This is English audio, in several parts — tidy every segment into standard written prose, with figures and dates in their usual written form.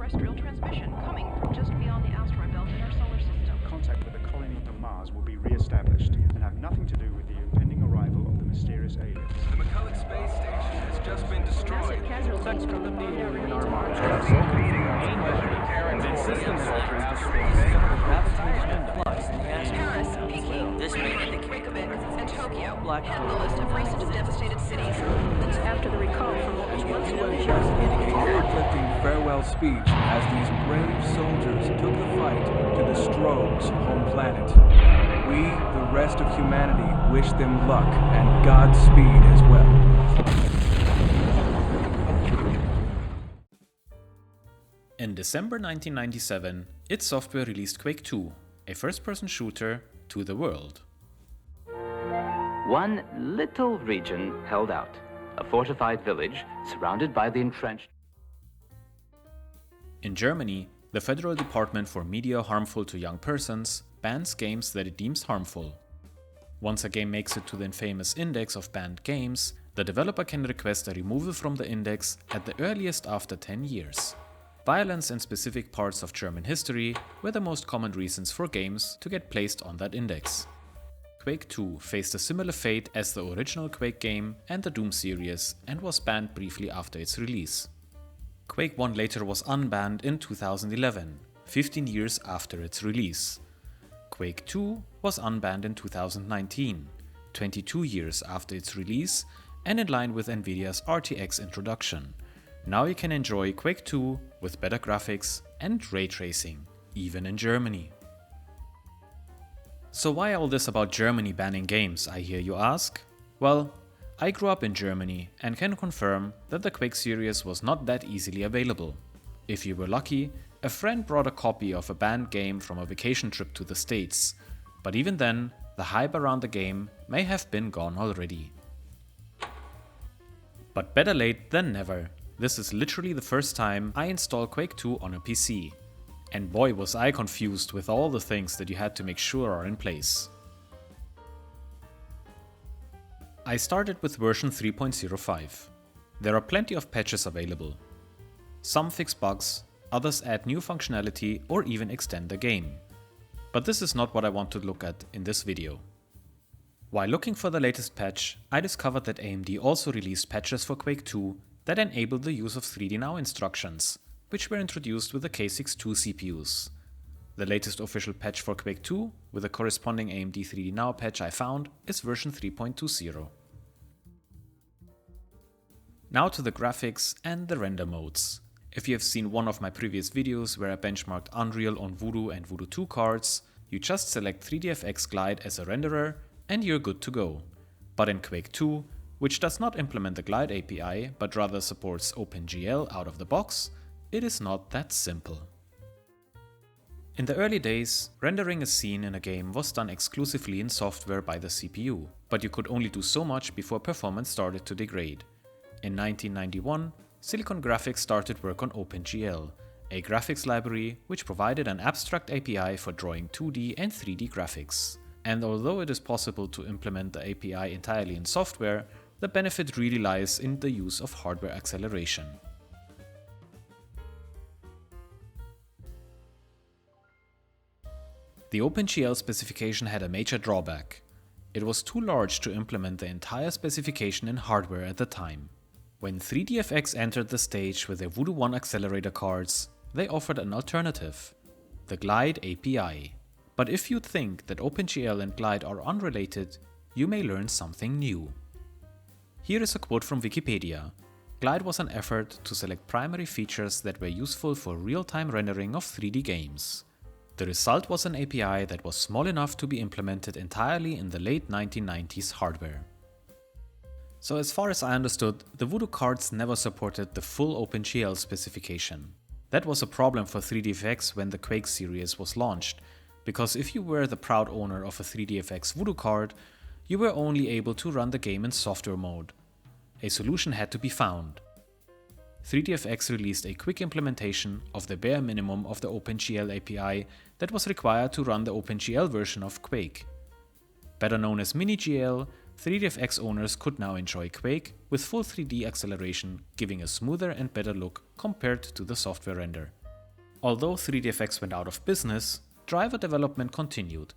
terrestrial transmission coming from just beyond the asteroid belt in our solar system. Contact with the colony on Mars will be re-established and have nothing to do with the impending arrival of the mysterious aliens. The McCulloch space station has just been destroyed. Massive casualties from the bomb remains on Mars. Paris, Peking, Reykjavik, and Tokyo top the list of recent devastated cities. That's after the recall from what was once known as Forward-lifting farewell speech as these brave soldiers took the fight to the Stroh's home planet. We, the rest of humanity, wish them luck and Godspeed as well. In December 1997, id Software released Quake 2, a first-person shooter, to the world. One little region held out, a fortified village surrounded by the entrenched. In Germany, the Federal Department for Media Harmful to Young Persons bans games that it deems harmful. Once a game makes it to the infamous index of banned games, the developer can request a removal from the index at the earliest after 10 years. Violence and specific parts of German history were the most common reasons for games to get placed on that index. Quake 2 faced a similar fate as the original Quake game and the Doom series and was banned briefly after its release. Quake 1 later was unbanned in 2011, 15 years after its release. Quake 2 was unbanned in 2019, 22 years after its release and in line with Nvidia's RTX introduction. Now you can enjoy Quake 2 with better graphics and ray tracing, even in Germany. So why all this about Germany banning games, I hear you ask? Well, I grew up in Germany and can confirm that the Quake series was not that easily available. If you were lucky, a friend brought a copy of a banned game from a vacation trip to the States, but even then, the hype around the game may have been gone already. But better late than never. This is literally the first time I install Quake 2 on a PC. And boy was I confused with all the things that you had to make sure are in place. I started with version 3.05. There are plenty of patches available. Some fix bugs, others add new functionality or even extend the game. But this is not what I want to look at in this video. While looking for the latest patch, I discovered that AMD also released patches for Quake 2 that enabled the use of 3D Now instructions, which were introduced with the K62 CPUs. The latest official patch for Quake 2, with a corresponding AMD 3D Now patch I found, is version 3.20. Now to the graphics and the render modes. If you have seen one of my previous videos where I benchmarked Unreal on Voodoo and Voodoo 2 cards, you just select 3dfx Glide as a renderer and you're good to go. But in Quake 2, which does not implement the Glide API but rather supports OpenGL out of the box, it is not that simple. In the early days, rendering a scene in a game was done exclusively in software by the CPU, but you could only do so much before performance started to degrade. In 1991, Silicon Graphics started work on OpenGL, a graphics library which provided an abstract API for drawing 2D and 3D graphics. And although it is possible to implement the API entirely in software, the benefit really lies in the use of hardware acceleration. The OpenGL specification had a major drawback. It was too large to implement the entire specification in hardware at the time. When 3dfx entered the stage with their Voodoo 1 accelerator cards, they offered an alternative, the Glide API. But if you think that OpenGL and Glide are unrelated, you may learn something new. Here is a quote from Wikipedia. Glide was an effort to select primary features that were useful for real-time rendering of 3D games. The result was an API that was small enough to be implemented entirely in the late 1990s hardware. So as far as I understood, the Voodoo cards never supported the full OpenGL specification. That was a problem for 3dfx when the Quake series was launched, because if you were the proud owner of a 3dfx Voodoo card, you were only able to run the game in software mode. A solution had to be found. 3dfx released a quick implementation of the bare minimum of the OpenGL API that was required to run the OpenGL version of Quake. Better known as MiniGL, 3dfx owners could now enjoy Quake with full 3D acceleration, giving a smoother and better look compared to the software render. Although 3dfx went out of business, driver development continued.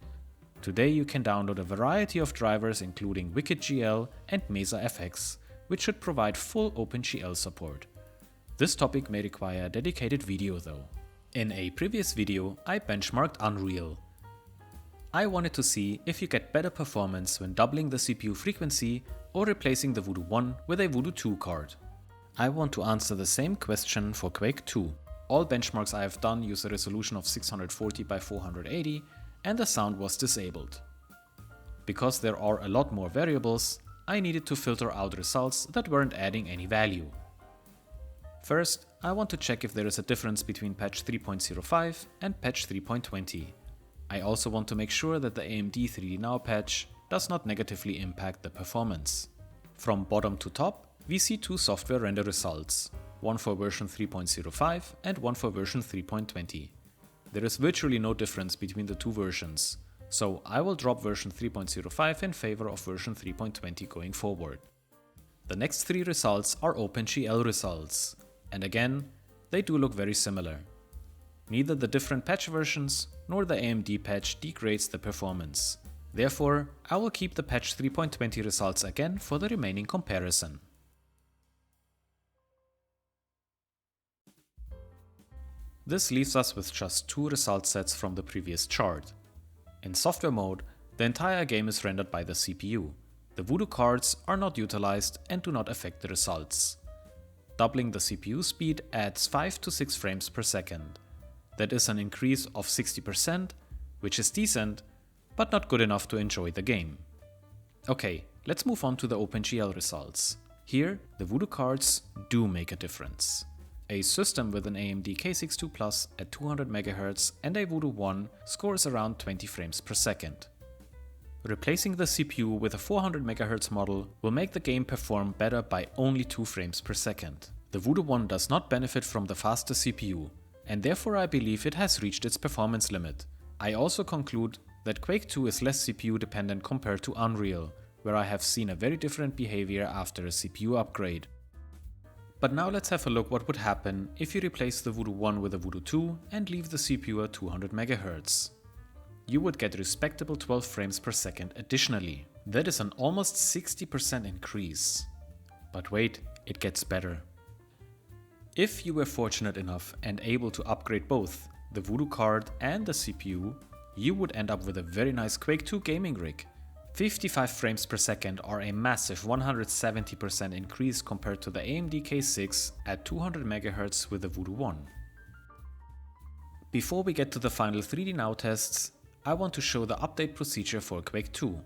Today you can download a variety of drivers including WickedGL and MesaFX, which should provide full OpenGL support. This topic may require a dedicated video though. In a previous video, I benchmarked Unreal. I wanted to see if you get better performance when doubling the CPU frequency or replacing the Voodoo 1 with a Voodoo 2 card. I want to answer the same question for Quake 2. All benchmarks I have done use a resolution of 640 by 480 and the sound was disabled. Because there are a lot more variables, I needed to filter out results that weren't adding any value. First, I want to check if there is a difference between patch 3.05 and patch 3.20. I also want to make sure that the AMD 3D Now patch does not negatively impact the performance. From bottom to top, we see two software render results, one for version 3.05 and one for version 3.20. There is virtually no difference between the two versions, so I will drop version 3.05 in favor of version 3.20 going forward. The next three results are OpenGL results, and again, they do look very similar. Neither the different patch versions nor the AMD patch degrades the performance. Therefore, I will keep the patch 3.20 results again for the remaining comparison. This leaves us with just two result sets from the previous chart. In software mode, the entire game is rendered by the CPU. The Voodoo cards are not utilized and do not affect the results. Doubling the CPU speed adds 5 to 6 frames per second. That is an increase of 60%, which is decent, but not good enough to enjoy the game. Okay, let's move on to the OpenGL results. Here, the Voodoo cards do make a difference. A system with an AMD K62 Plus at 200 MHz and a Voodoo 1 scores around 20 frames per second. Replacing the CPU with a 400 MHz model will make the game perform better by only 2 frames per second. The Voodoo 1 does not benefit from the faster CPU, and therefore I believe it has reached its performance limit. I also conclude that Quake 2 is less CPU dependent compared to Unreal, where I have seen a very different behavior after a CPU upgrade. But now let's have a look what would happen if you replace the Voodoo 1 with a Voodoo 2 and leave the CPU at 200 MHz. You would get respectable 12 frames per second additionally. That is an almost 60% increase. But wait, it gets better. If you were fortunate enough and able to upgrade both the Voodoo card and the CPU, you would end up with a very nice Quake 2 gaming rig. 55 frames per second are a massive 170% increase compared to the AMD K6 at 200 MHz with the Voodoo 1. Before we get to the final 3D Now tests, I want to show the update procedure for Quake 2.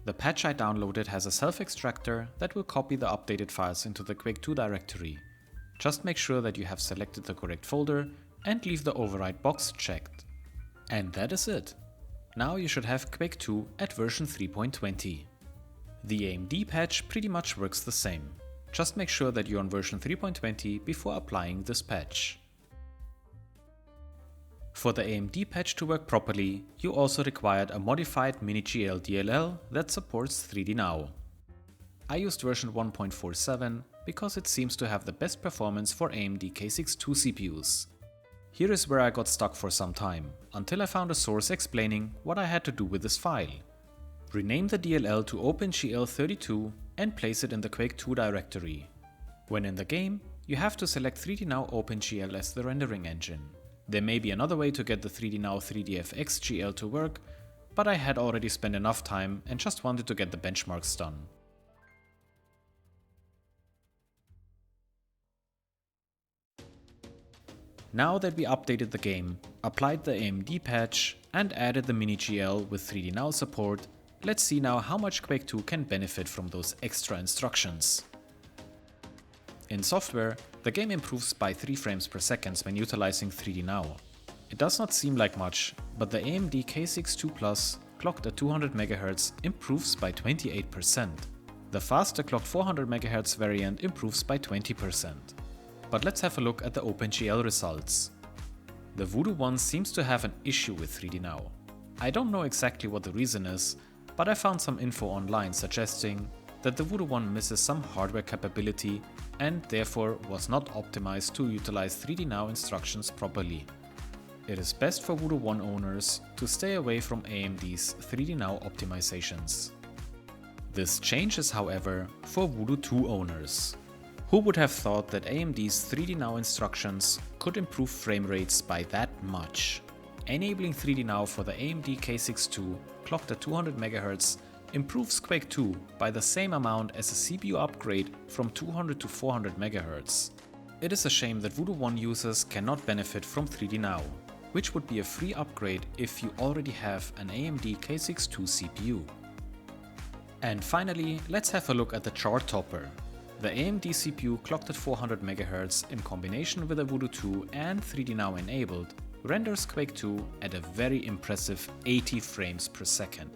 The patch I downloaded has a self-extractor that will copy the updated files into the Quake 2 directory. Just make sure that you have selected the correct folder and leave the override box checked. And that is it. Now you should have Quake 2 at version 3.20. The AMD patch pretty much works the same. Just make sure that you're on version 3.20 before applying this patch. For the AMD patch to work properly, you also required a modified MiniGL DLL that supports 3D Now. I used version 1.47 because it seems to have the best performance for AMD K62 CPUs. Here is where I got stuck for some time, until I found a source explaining what I had to do with this file. Rename the DLL to OpenGL32 and place it in the Quake 2 directory. When in the game, you have to select 3D Now OpenGL as the rendering engine. There may be another way to get the 3D Now 3DFX GL to work, but I had already spent enough time and just wanted to get the benchmarks done. Now that we updated the game, applied the AMD patch, and added the MiniGL with 3D Now support, let's see now how much Quake 2 can benefit from those extra instructions. In software, the game improves by 3 frames per second when utilizing 3D Now. It does not seem like much, but the AMD K62 Plus clocked at 200 MHz improves by 28%. The faster clocked 400 MHz variant improves by 20%. But let's have a look at the OpenGL results. The Voodoo 1 seems to have an issue with 3D Now. I don't know exactly what the reason is, but I found some info online suggesting that the Voodoo 1 misses some hardware capability and therefore was not optimized to utilize 3D Now instructions properly. It is best for Voodoo 1 owners to stay away from AMD's 3D Now optimizations. This changes, however, for Voodoo 2 owners. Who would have thought that AMD's 3D Now instructions could improve frame rates by that much? Enabling 3D Now for the AMD K62 clocked at 200 MHz improves Quake 2 by the same amount as a CPU upgrade from 200 to 400 MHz. It is a shame that Voodoo 1 users cannot benefit from 3D Now, which would be a free upgrade if you already have an AMD K62 CPU. And finally, let's have a look at the chart topper. The AMD CPU clocked at 400 MHz in combination with a Voodoo 2 and 3D Now enabled renders Quake 2 at a very impressive 80 frames per second.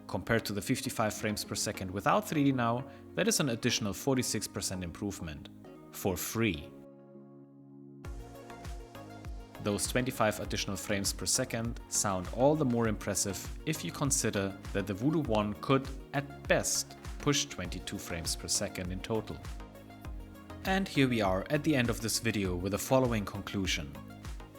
Compared to the 55 frames per second without 3D Now, that is an additional 46% improvement. For free. Those 25 additional frames per second sound all the more impressive if you consider that the Voodoo 1 could, at best, push 22 frames per second in total. And here we are at the end of this video with the following conclusion.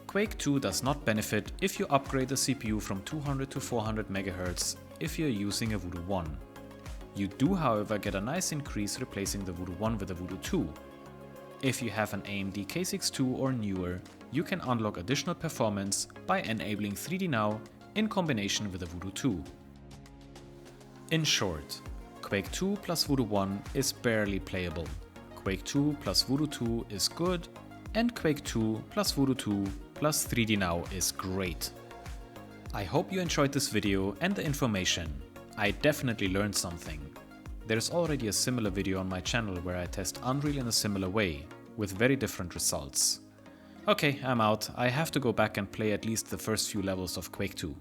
Quake 2 does not benefit if you upgrade the CPU from 200 to 400 MHz if you're using a Voodoo 1. You do, however, get a nice increase replacing the Voodoo 1 with a Voodoo 2. If you have an AMD K62 or newer, you can unlock additional performance by enabling 3D Now in combination with a Voodoo 2. In short, Quake 2 plus Voodoo 1 is barely playable, Quake 2 plus Voodoo 2 is good, and Quake 2 plus Voodoo 2 plus 3D Now is great. I hope you enjoyed this video and the information. I definitely learned something. There's already a similar video on my channel where I test Unreal in a similar way, with very different results. Okay, I'm out. I have to go back and play at least the first few levels of Quake 2.